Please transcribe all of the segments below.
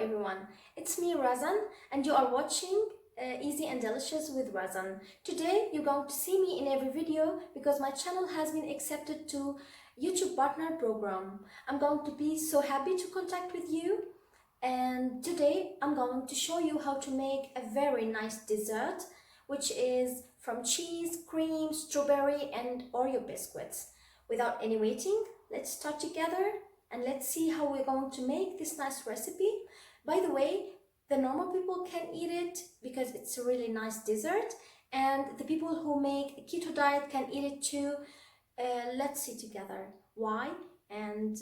everyone, it's me Razan and you are watching Easy and Delicious with Razan. Today you're going to see me in every video because my channel has been accepted to YouTube Partner Program. I'm going to be so happy to contact with you, and today I'm going to show you how to make a very nice dessert which is from cheese, cream, strawberry and Oreo biscuits. Without any waiting, let's start together and let's see how we're going to make this nice recipe. By the way, the normal people can eat it because it's a really nice dessert, and the people who make a keto diet can eat it too. Let's see together why and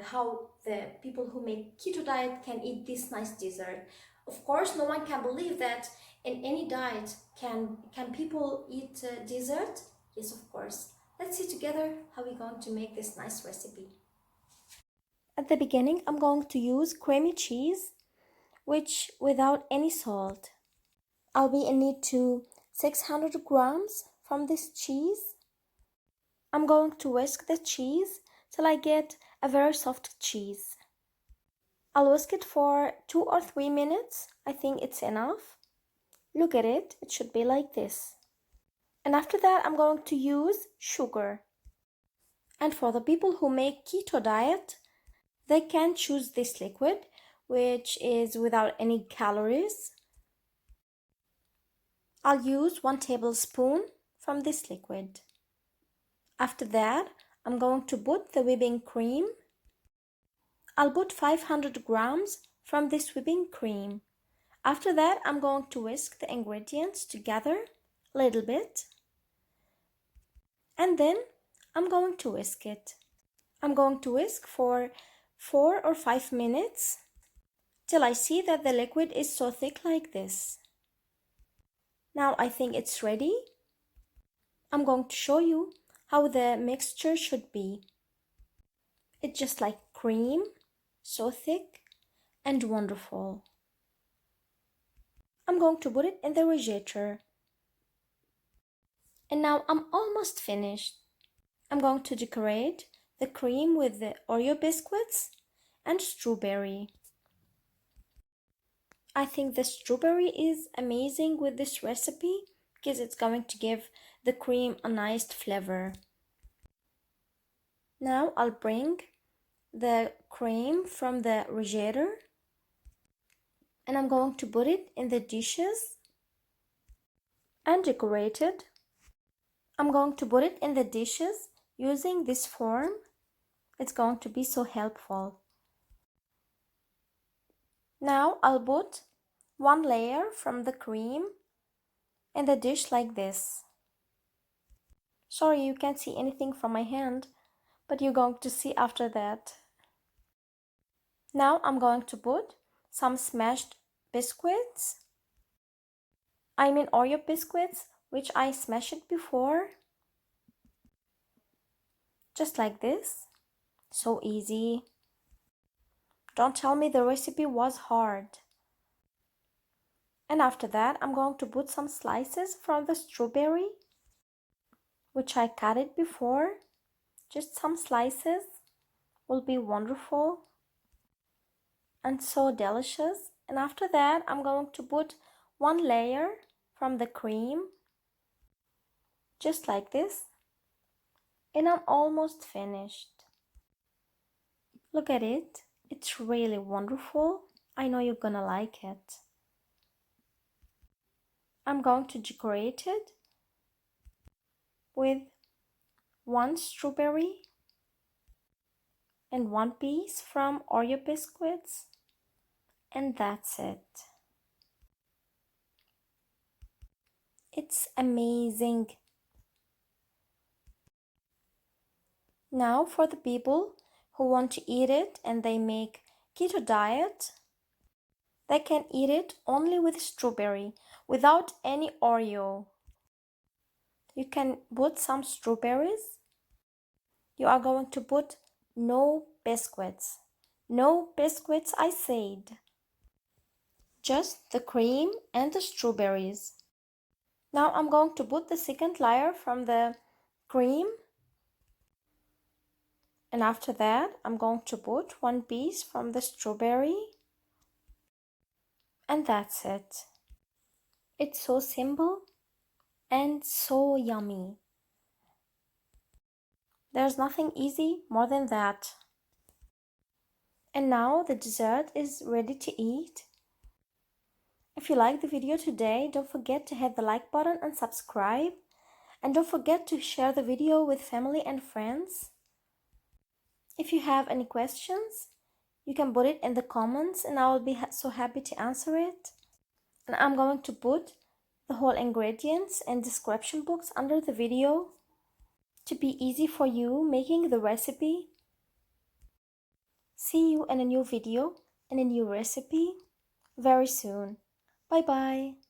how the people who make keto diet can eat this nice dessert. Of course, no one can believe that in any diet can people eat dessert. Yes, of course. Let's see together how we're going to make this nice recipe. At the beginning, I'm going to use creamy cheese, which without any salt. I'll be in need to 600 grams from this cheese. I'm going to whisk the cheese till I get a very soft cheese. I'll whisk it for 2 or 3 minutes. I think it's enough. Look at it, it should be like this. And after that, I'm going to use sugar. And for the people who make keto diet, they can choose this liquid, which is without any calories. I'll use 1 tablespoon from this liquid. After that, I'm going to put the whipping cream. I'll put 500 grams from this whipping cream. After that, I'm going to whisk the ingredients together a little bit. And then I'm going to whisk it. I'm going to whisk for 4 or 5 minutes till I see that the liquid is so thick like this. Now I think it's ready. I'm going to show you how the mixture should be. It's just like cream, so thick and wonderful. I'm going to put it in the refrigerator. And now I'm almost finished. I'm going to decorate the cream with the Oreo biscuits and strawberry. I think the strawberry is amazing with this recipe because it's going to give the cream a nice flavor. Now I'll bring the cream from the refrigerator and I'm going to put it in the dishes and decorate it. I'm going to put it in the dishes using this form. It's going to be so helpful. Now I'll put 1 layer from the cream in the dish like this. Sorry, you can't see anything from my hand, but you're going to see after that. Now I'm going to put some smashed biscuits. I mean Oreo biscuits, which I smashed before. Just like this. So easy. Don't tell me the recipe was hard. And after that, I'm going to put some slices from the strawberry, which I cut it before. Just some slices will be wonderful and so delicious. And after that, I'm going to put 1 layer from the cream, just like this. And I'm almost finished. Look at it. It's really wonderful. I know you're gonna like it. I'm going to decorate it with 1 strawberry and 1 piece from Oreo biscuits, and that's it. It's amazing. Now for the people who want to eat it and they make keto diet, they can eat it only with strawberry, without any Oreo. You can put some strawberries. You are going to put no biscuits. No biscuits, I said. Just the cream and the strawberries. Now I'm going to put the second layer from the cream. And after that, I'm going to put 1 piece from the strawberry. And that's it. It's so simple and so yummy. There's nothing easy more than that. And now the dessert is ready to eat. If you liked the video today, don't forget to hit the like button and subscribe. And don't forget to share the video with family and friends. If you have any questions, you can put it in the comments and I will be so happy to answer it. And I'm going to put the whole ingredients and description box under the video to be easy for you making the recipe. See you in a new video and a new recipe very soon. Bye bye.